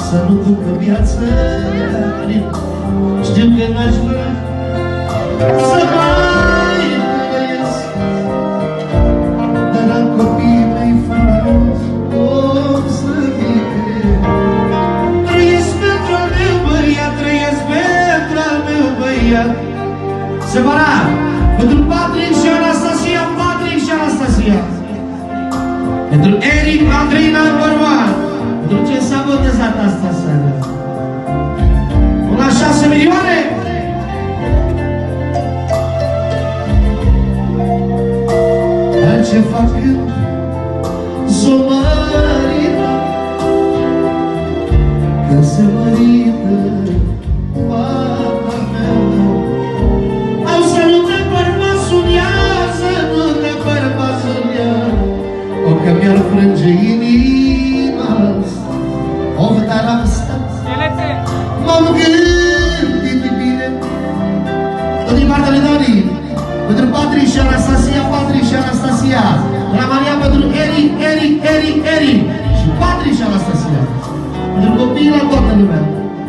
să nu ducă viață. Știu că n-aș vrea să mai trăiesc, dar am copiii mei frumos, om să fie. Trăiesc pentru al meu băiat, trăiesc pentru al meu băiat. Separat pentru Patrick și Anastasia, Patrick și Anastasia. Pentru Eric, Andreina, Bărbat. Pentru ce s-a botezat asta seara? Până la 6 milioane? Dar ce fac când s-o mărită, când se mărită fata mea? Au să nu te bărbasul ea, să nu te bărbasul ea, o că mi-ar frânge inima, of, dar am stat, m-am gândit bine. Tot din partea lui Dani, pentru Patrick și Anastasia, Patrick și Anastasia. La Maria pentru Eric, Eric, Eric, Eric și Patrick și Anastasia. Pentru copiii la toată lumea.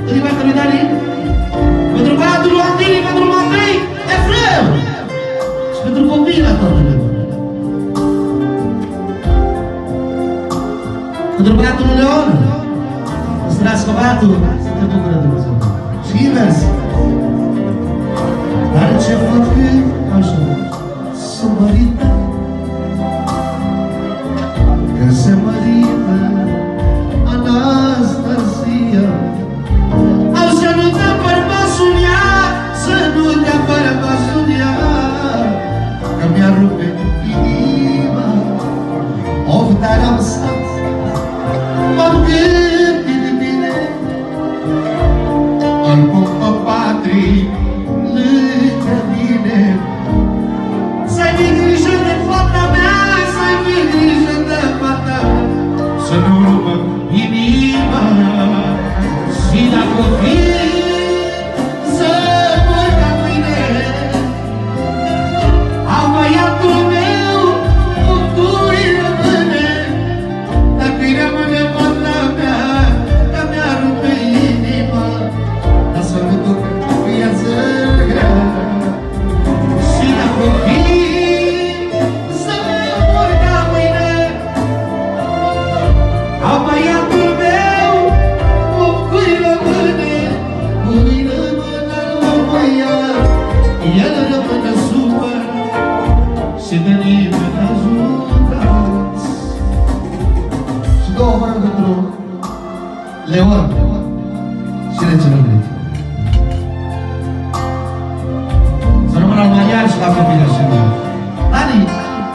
Tot din partea lui Dani, pentru băiatul lui Andini, pentru Matei, Efrem și pentru copiii la toată lumea. Pentru băiatul lui Leon, să trăiască băiatul, să te bucură Dumnezeu. Și invers. Dar ce fac când așa s-o mărită, când se mărită Anastasia? Au să nu te bărbasul ea, să nu te bărbasul ea, că mi-ar rupe inima, of, dar am stat, m-am gândit bine, îl pun pe Patrick lângă mine. Să-i fii grijă de fata mea, să-i fii grijă de fata mea, să nu rupă inima. Și dacă o fi să mor ca mâine, am băiatul meu cu turi rămâne. Dacă-i rămâne fata mea, că mi-ar rupe inima, dar să nu duc viață grea. Și dacă o fi să mor ca mâine, am băiatul meu cu cui rămâne. Cui rămâne la băiat, el rămâne supăr și de nimeni ajutați. Și două vorbe pentru Leon și Regele Greci. Să rămână la Marian și la copilă și